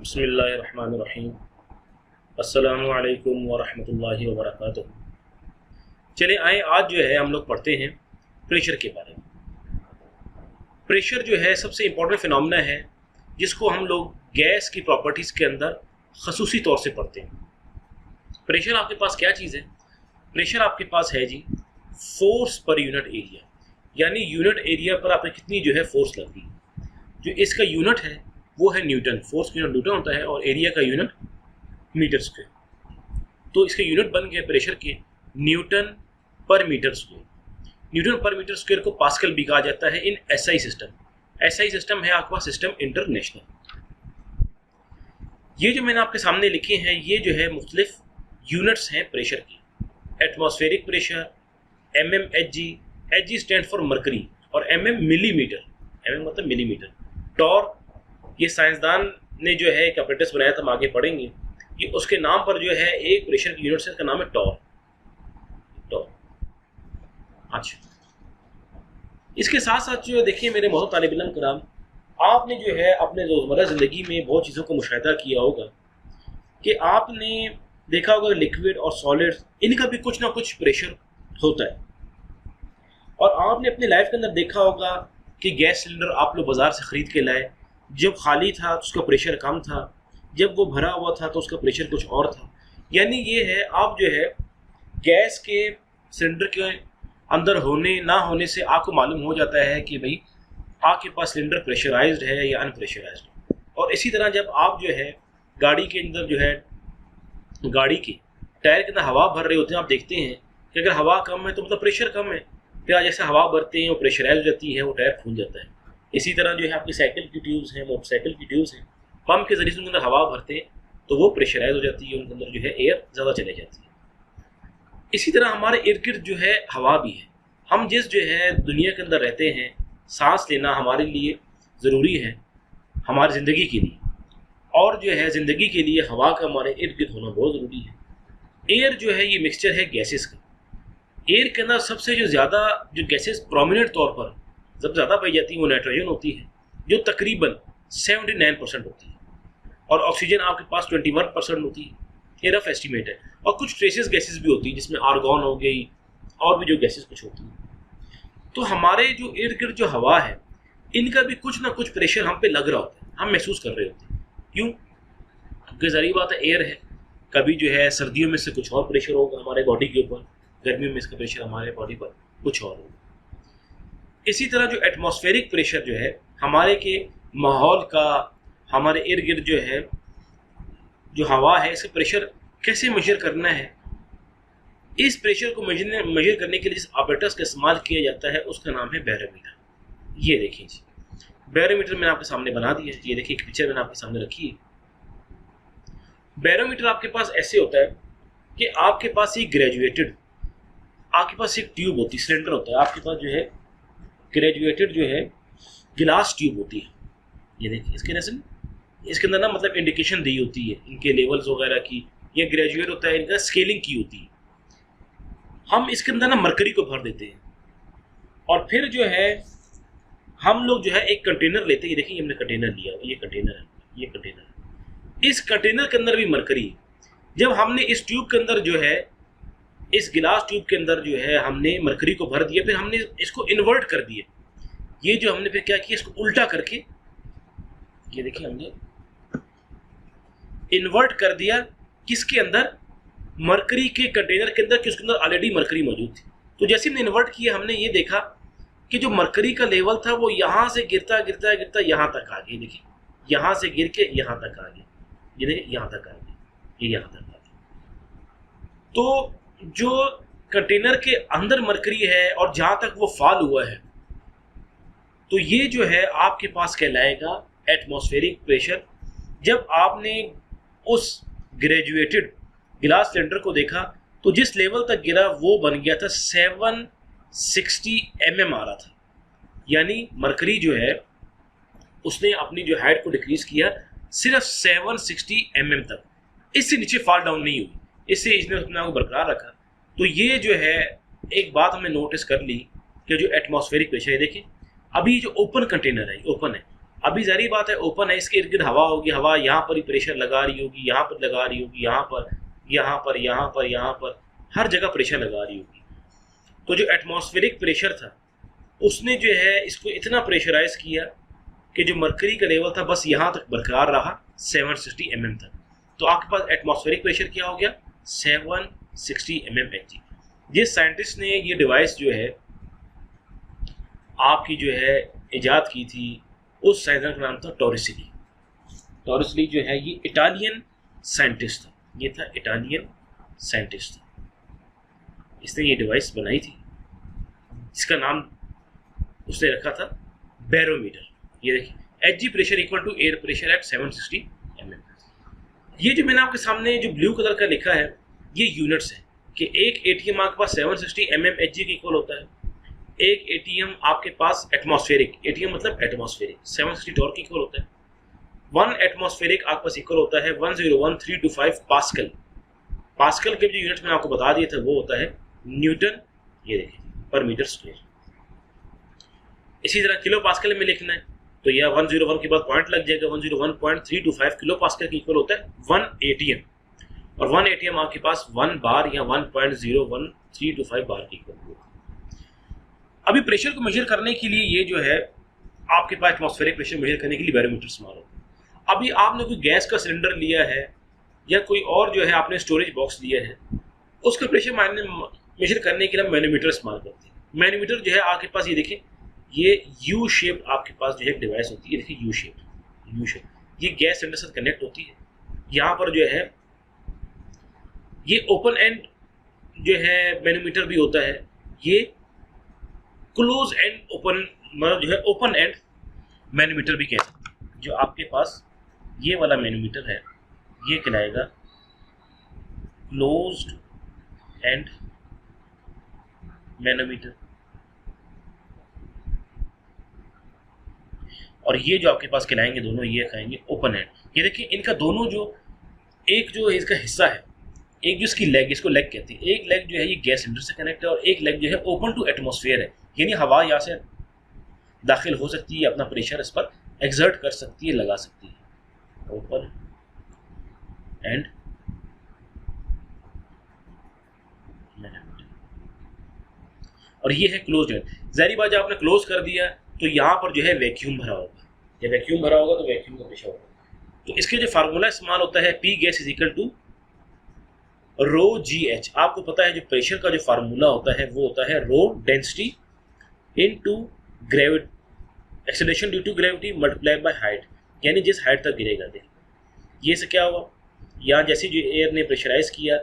बिस्मिल्लाहिर्रहमानिर्रहीम। अस्सलामु अलैकुम वरहमतुल्लाहि वबरकातुहू। चले आए, आज जो है हम लोग पढ़ते हैं प्रेशर के बारे में। प्रेशर जो है सबसे इम्पोर्टेंट फिनोमेना है जिसको हम लोग गैस की प्रॉपर्टीज़ के अंदर खसूसी तौर से पढ़ते हैं। प्रेशर आपके पास क्या चीज़ है? प्रेशर आपके पास है जी फोर्स पर यूनिट एरिया, यानी यूनिट एरिया पर आपने कितनी जो है फोर्स लगती है। जो इसका यूनिट है वो है न्यूटन। फोर्स का यूनिट न्यूटन होता है और एरिया का यूनिट मीटर स्क्वायर। तो इसके यूनिट बन गए प्रेशर के न्यूटन पर मीटर स्क्वायर। न्यूटन पर मीटर स्क्वायर को पास्कल भी कहा जाता है in SI system. SI system है आपका सिस्टम इंटरनेशनल। ये जो मैंने आपके सामने लिखे हैं ये जो है मुख्तलिफ यूनिट्स हैं प्रेशर की। Atmospheric pressure, mmHg, Hg stand for mercury, और mm मिलीमीटर, mm मतलब मिलीमीटर। टॉर ये साइंसदान ने जो है एक अपरेटस बनाया था, हम आगे पढ़ेंगे। ये उसके नाम पर जो है एक प्रेशर की यूनिट है, इसका नाम है टॉर। अच्छा, इसके साथ साथ जो देखिए मेरे मोहतरम तालिब इल्म कराम, आपने जो है अपने रोज़मर्रा ज़िंदगी में बहुत चीज़ों को मुशाहिदा किया होगा कि आपने देखा होगा लिक्विड और सॉलिड्स, इनका भी कुछ ना कुछ प्रेशर होता है। और आपने अपनी लाइफ के अंदर देखा होगा कि गैस सिलेंडर आप लोग बाज़ार से ख़रीद के लाए, जब खाली था तो उसका प्रेशर कम था, जब वो भरा हुआ था तो उसका प्रेशर कुछ और था। यानी ये है, आप जो है गैस के सिलेंडर के अंदर होने ना होने से आपको मालूम हो जाता है कि भाई आपके पास सिलेंडर प्रेशराइज्ड है या अनप्रेशराइज्ड। और इसी तरह जब आप जो है गाड़ी के अंदर जो है गाड़ी के टायर के अंदर हवा भर रहे होते हैं, आप देखते हैं कि अगर हवा कम है तो मतलब प्रेशर कम है, फिर जैसे हवा भरते हैं वो प्रेशराइज हो जाती है, वो टायर फूल जाता है। इसी तरह जो है आपकी साइकिल की ट्यूब्स हैं, मोटरसाइकिल की ट्यूब्स हैं, पंप के जरिए से उनके अंदर हवा भरते हैं तो वो प्रेशराइज हो जाती है, उनके अंदर जो है एयर ज़्यादा चले जाती है। इसी तरह हमारे इर्द गिर्द जो है हवा भी है। हम जिस जो है दुनिया के अंदर रहते हैं, सांस लेना हमारे लिए ज़रूरी है, हमारी ज़िंदगी के लिए, और जो है ज़िंदगी के लिए हवा का हमारे इर्द गिर्द होना बहुत ज़रूरी है। एयर जो है ये मिक्सचर है गैसेस का। एयर के अंदर सबसे जो ज़्यादा जो गैसेस प्रोमिनेंट तौर पर जब ज़्यादा पाई जाती है वो नाइट्रोजन होती है, जो तकरीबन 79% होती है, और ऑक्सीजन आपके पास 21% होती है। ये रफ एस्टीमेट है। और कुछ ट्रेसेस गैसेस भी होती है जिसमें आर्गॉन हो गई और भी जो गैसेस कुछ होती हैं। तो हमारे जो इर्द गिर्द जो हवा है इनका भी कुछ ना कुछ प्रेशर हम पे लग रहा होता है, हम महसूस कर रहे होते हैं। क्यों? क्योंकि ज़ाहिर बात है एयर है। कभी जो है सर्दियों में से कुछ और प्रेशर होगा हमारे बॉडी के ऊपर, गर्मियों में इसका प्रेशर हमारे बॉडी पर कुछ और होगा। इसी तरह जो एटमॉस्फेरिक प्रेशर जो है हमारे के माहौल का, हमारे इर्द गिर्द जो है जो हवा है, इसका प्रेशर कैसे मेजर करना है, इस प्रेशर को मेजर करने के लिए जिस ऑपरेटर्स का इस्तेमाल किया जाता है उसका नाम है बैरोमीटर। ये देखिए जी, बैरोमीटर मैंने आपके सामने बना दिया है। ये देखिए एक पिक्चर मैंने आपके सामने रखी है। बैरोमीटर आपके पास ऐसे होता है कि आपके पास एक ग्रेजुएटेड, आपके पास एक ट्यूब होती है, सिलेंडर होता है, आपके पास जो है ग्रेजुएटेड जो है गिलास ट्यूब होती है। ये देखिए इसके अंदर ना मतलब इंडिकेशन दी होती है इनके लेवल्स वगैरह की। ये ग्रेजुएट होता है, इनका स्केलिंग की होती है। हम इसके अंदर ना मरकरी को भर देते हैं और फिर जो है हम लोग जो है एक कंटेनर लेते हैं। देखिए हमने कंटेनर लिया, ये कंटेनर है, ये कंटेनर है। इस कंटेनर के अंदर भी मरकरी है। जब हमने इस ट्यूब के अंदर जो है, इस गिलास ट्यूब के अंदर जो है हमने मरकरी को भर दिया, फिर हमने इसको इन्वर्ट कर दिया। ये जो हमने फिर क्या किया, इसको उल्टा करके, ये देखिए हमने इन्वर्ट कर दिया किसके अंदर, मरकरी के कंटेनर के अंदर, कि उसके अंदर ऑलरेडी मरकरी मौजूद थी। तो जैसे हमने इन्वर्ट किया, हमने ये देखा कि जो मरकरी का लेवल था वो यहाँ से गिरता गिरता गिरता यहाँ तक आ गया। देखिए यहाँ से गिर के यहाँ तक आ गया, ये देखिए यहाँ तक आ गया, ये यहाँ तक आ गया। तो जो कंटेनर के अंदर मरकरी है और जहाँ तक वो फॉल हुआ है, तो ये जो है आपके पास कहलाएगा एटमॉस्फेरिक प्रेशर। जब आपने उस ग्रेजुएटेड गिलास सिलेंडर को देखा तो जिस लेवल तक गिरा वो बन गया था 760 mm आ रहा था। यानी मरकरी जो है उसने अपनी जो हाइट को डिक्रीज किया सिर्फ 760 mm तक, इससे नीचे फॉल डाउन नहीं हुई, इससे इसने अपने आप को बरकरार रखा। तो ये जो है एक बात हमने नोटिस कर ली कि जो एटमॉस्फेरिक प्रेशर है, देखिए अभी जो ओपन कंटेनर है, ओपन है, अभी ज़ाहिर बात है ओपन है, इसके इर्द गिर्द हवा होगी, हवा यहाँ पर ही प्रेशर लगा रही होगी, यहाँ पर लगा रही होगी, यहाँ पर, यहाँ पर, यहाँ पर, यहाँ पर, हर जगह प्रेशर लगा रही होगी। तो जो एटमॉस्फेरिक प्रेशर था उसने जो है इसको इतना प्रेशराइज किया कि जो मरकरी का लेवल था बस यहाँ तक बरकरार रहा 760 mm तक। तो आपके पास एटमॉस्फेरिक प्रेशर क्या हो गया 760 mmHg। जिस साइंटिस्ट ने ये डिवाइस जो है आपकी जो है इजाद की थी उस साइंटिस्ट का नाम था टॉरिसली। टॉरिसली जो है ये इटालियन साइंटिस्ट था, ये था इटालियन साइंटिस्ट था, इसने ये डिवाइस बनाई थी। इसका नाम उसने रखा था बैरोमीटर। ये देखिए HG pressure equal to air pressure at 760 mm। ये जो मैंने आपके सामने जो ब्लू कलर का लिखा है ये यूनिट्स है कि एक एटीएम आपके पास 760 mm एचजी के इक्वल होता है, एक एटीएम आपके पास एटमॉस्फेरिक, एटीएम मतलब एटमॉस्फेरिक 760 टॉर्क के इक्वल होता है। 1 एटमॉस्फेरिक आपके पास इक्वल होता है 101325 पास्कल। पास्कल के जो यूनिट मैंने आपको बता दिए थे वो होता है न्यूटन, ये देखिए पर मीटर स्क्वायर। इसी तरह किलो पास्कल में लिखना है तो यह 101 के बाद पॉइंट लग जाएगा, 101.325 किलो पास्कल के इक्वल होता है 1 एटीएम, और 1 एटीएम आपके पास 1 बार या 1.01325 बार के इक्वल होगा। अभी प्रेशर को मेजर करने के लिए ये जो है आपके पास एटमॉस्फेरिक प्रेशर मेजर करने के लिए बैरोमीटर इस्तेमाल होता है। अभी आपने कोई गैस का सिलेंडर लिया है या कोई और जो है आपने स्टोरेज बॉक्स लिया है, उसका प्रेशर मेजर करने के लिए हम मैनोमीटर इस्तेमाल करते हैं। मैनोमीटर जो है आपके पास ये देखिए ये यू शेप आपके पास जो है एक डिवाइस होती है, देखिए यू शेप, ये गैस सिलेंडर से कनेक्ट होती है। यहाँ पर जो है ये ओपन एंड जो है मैनोमीटर भी होता है, ये क्लोज एंड ओपन मतलब जो है ओपन एंड मैनोमीटर भी कहते हैं। जो आपके पास ये वाला मैनोमीटर है ये कहलाएगा क्लोज्ड एंड मैनोमीटर, और ये जो आपके पास कहलाएंगे दोनों ये खाएंगे ओपन एंड। ये देखिए इनका दोनों जो एक जो इसका हिस्सा है, एक जो इसकी लेग, इसको लेग कहते हैं, एक लेग जो है ये गैस सिलेंडर से कनेक्ट है और एक लेग जो है ओपन टू एटमॉस्फेयर है, यानी हवा यहाँ से दाखिल हो सकती है, अपना प्रेशर इस पर एक्सर्ट कर सकती है, लगा सकती है। ओपन एंड और ये है क्लोज एंड। ज़ाहिर बात जब आपने क्लोज कर दिया तो यहाँ पर जो है वैक्यूम भरा होगा, जब वैक्यूम भरा होगा तो वैक्यूम का प्रेशर होगा। तो इसके जो फार्मूला इस्तेमाल होता है P gas is equal to rho G H. आपको पता है जो प्रेशर का जो फार्मूला होता है वो होता है rho density into gravity, acceleration due to gravity multiply by height, यानी जिस हाइट तक गिरेगा। देखिए ये से क्या हुआ, यहाँ जैसे जो एयर ने प्रेशराइज किया,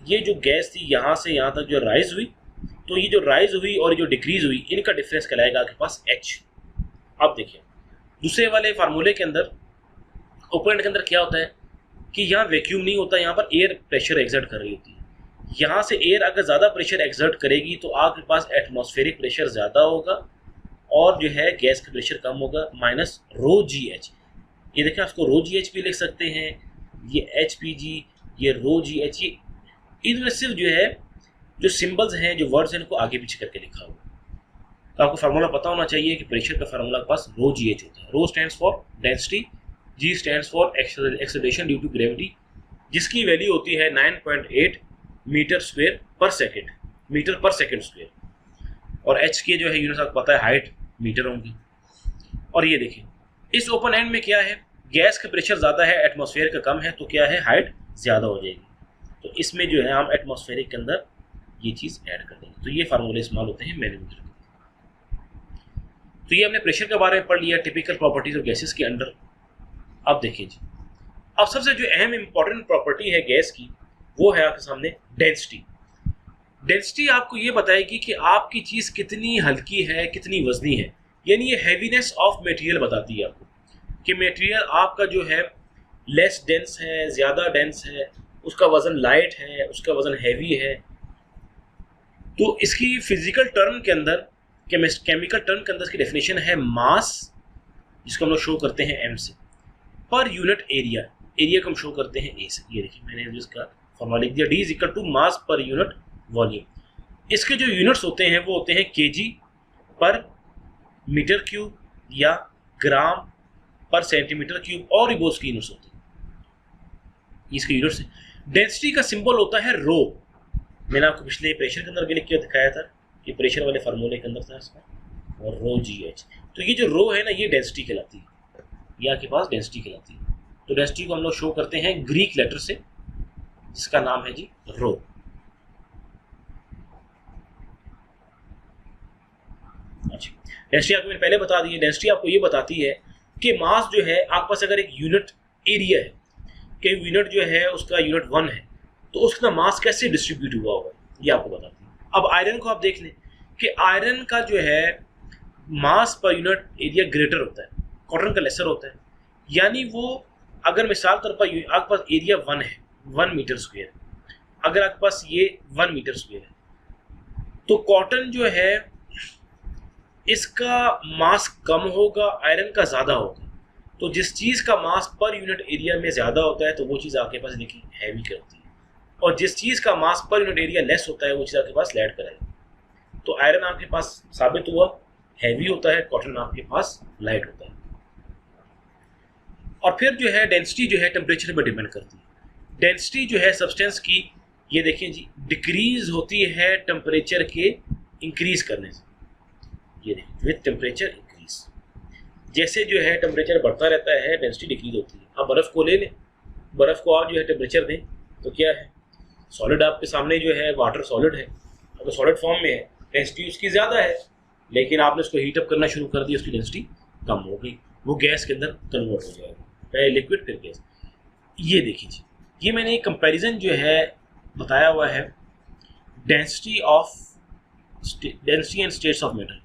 ये जो गैस थी यहाँ से यहाँ तक जो राइज हुई, तो ये जो राइज हुई और जो डिक्रीज हुई इनका डिफरेंस कहलाएगा आपके पास एच। अब देखिए दूसरे वाले फार्मूले के अंदर ओपन एंड के अंदर क्या होता है कि यहाँ वैक्यूम नहीं होता, यहाँ पर एयर प्रेशर एक्सर्ट कर रही होती है। यहाँ से एयर अगर ज़्यादा प्रेशर एक्सर्ट करेगी तो आपके पास एटमॉस्फेरिक प्रेशर ज़्यादा होगा और जो है गैस का प्रेशर कम होगा, माइनस रो जी एच। ये देखें आपको रो जी एच भी लिख सकते हैं, ये एच पी जी, ये रो जी एच, ये इनमें सिर्फ जो है जो सिंबल्स हैं, जो वर्ड्स हैं, इनको आगे पीछे करके लिखा हुआ। तो आपको फार्मूला पता होना चाहिए कि प्रेशर का फार्मूला के पास रो जी एच होता है। Rho stands for density, G stands for acceleration due to gravity, जिसकी वैल्यू होती है 9.8 मीटर स्क्वायर पर सेकेंड, मीटर पर सेकेंड स्क्वायर, और एच के जो है यूनिट आपको पता है हाइट मीटर होंगी। और ये देखिए इस ओपन एंड में क्या है, गैस का प्रेशर ज़्यादा है, एटमॉस्फेयर का कम है, तो क्या है हाइट ज़्यादा हो जाएगी। तो इसमें जो है हम एटमॉस्फेरिक के अंदर ये चीज़ ऐड कर देंगे। तो ये फार्मूले इस्तेमाल होते हैं मैनोमीटर के। तो ये हमने प्रेशर के बारे में पढ़ लिया, टिपिकल प्रॉपर्टीज ऑफ गैसेस के अंडर। अब देखिए जी, अब सबसे जो अहम इंपॉर्टेंट प्रॉपर्टी है गैस की वो है आपके सामने डेंसिटी। डेंसिटी आपको ये बताएगी कि आपकी चीज़ कितनी हल्की है, कितनी वजनी है, यानी ये हैवीनेस ऑफ मटेरियल बताती है आपको कि मटेरियल आपका जो है लेस डेंस है, ज़्यादा डेंस है, उसका वज़न लाइट है, उसका वज़न हैवी है। तो इसकी फिजिकल टर्म के अंदर, केमिकल टर्म के अंदर इसकी डेफिनेशन है मास, जिसको हम लोग शो करते हैं एम से, पर यूनिट एरिया, एरिया को हम शो करते हैं ए से। ये देखिए मैंने इसका फॉर्मूला लिख दिया, D is equal to mass per unit volume. इसके जो यूनिट्स होते हैं वो होते हैं केजी पर मीटर क्यूब या ग्राम पर सेंटीमीटर क्यूब और भी बहुत उसकी यूनिट्स होती है, इसके यूनिट्स है। डेंसिटी का सिंबल होता है रो। मैंने आपको पिछले प्रेशर के अंदर भी लिख के दिखाया था कि प्रेशर वाले फार्मूले के अंदर था इसका, और रो जी एच। तो ये जो रो है ना, ये डेंसिटी कहलाती है, ये आपके पास डेंसिटी कहलाती है। तो डेंसिटी को हम लोग शो करते हैं ग्रीक लेटर से, जिसका नाम है जी रो। अच्छा, डेंसिटी आपको मैंने पहले बता दी है। डेंसिटी आपको ये बताती है कि मास जो है आपके पास अगर एक यूनिट एरिया है, कि यूनिट जो है उसका यूनिट 1 है, तो उसका मास कैसे डिस्ट्रीब्यूट हुआ होगा, ये आपको बताती है। अब आयरन को आप देख लें कि आयरन का जो है मास पर यूनिट एरिया ग्रेटर होता है, कॉटन का लेसर होता है। यानी वो अगर मिसाल तौर पर आपके पास एरिया 1 है, 1 मीटर स्क्वायर, अगर आपके पास ये 1 मीटर स्क्वायर है, तो कॉटन जो है इसका मास कम होगा, आयरन का ज़्यादा होगा। तो जिस चीज़ का मास पर यूनिट एरिया में ज़्यादा होता है, तो वो चीज़ आपके पास देखिए हैवी करती है, और जिस चीज़ का मास पर यूनिट एरिया लेस होता है, वो चीज़ आपके पास लाइट कराएगी। तो आयरन आपके पास साबित हुआ हैवी होता है, कॉटन आपके पास लाइट होता है। और फिर जो है डेंसिटी जो है टेम्परेचर पर डिपेंड करती है। डेंसिटी जो है सब्सटेंस की, ये देखें जी, डिक्रीज होती है टेम्परेचर के इंक्रीज करने से। ये देखिए विद टेम्परेचर इंक्रीज, जैसे जो है टेम्परेचर बढ़ता रहता है, डेंसिटी डिक्रीज होती है। अब बर्फ़ को ले लें, बर्फ़ को आप जो है टेम्परेचर दें तो क्या है, सॉलिड आपके सामने जो है वाटर सॉलिड है, अगर सॉलिड फॉर्म में है डेंसिटी उसकी ज़्यादा है, लेकिन आपने उसको हीटअप करना शुरू कर दिया, उसकी डेंसिटी कम हो गई, वो गैस के अंदर कन्वर्ट हो जाएगा, पहले लिक्विड फिर गैस। ये देखिए जी, ये मैंने एक कंपैरिजन जो है बताया हुआ है density and states of matter.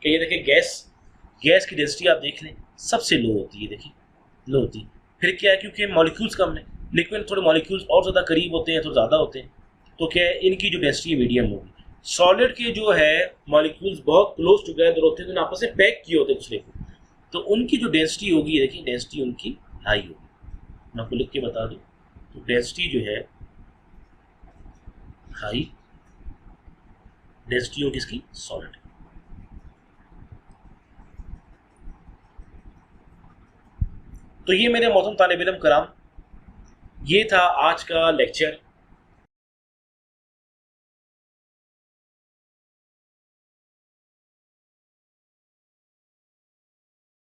कि ये देखिए गैस की डेंसिटी आप देख लें सबसे लो होती है, देखिए लो होती है। फिर क्या है, क्योंकि मॉलिक्यूल्स कम है, लिक्विड थोड़े मॉलिक्यूल्स और ज़्यादा करीब होते हैं, थोड़े ज़्यादा होते हैं, तो क्या है इनकी जो डेंसिटी मीडियम होगी। सॉलिड के जो है मॉलिक्यूल्स बहुत क्लोज टुगेदर होते हैं, तो आपस में पैक किए होते हैं दूसरे को, तो उनकी जो डेंसिटी होगी, देखिए डेंसिटी उनकी हाई होगी। मैं आपको लिख के बता दूं, तो डेंसिटी जो है हाई डेंसिटी होगी इसकी सॉलिड। तो ये मेरे मोहतरम तालिब इल्म कराम, ये था आज का लेक्चर।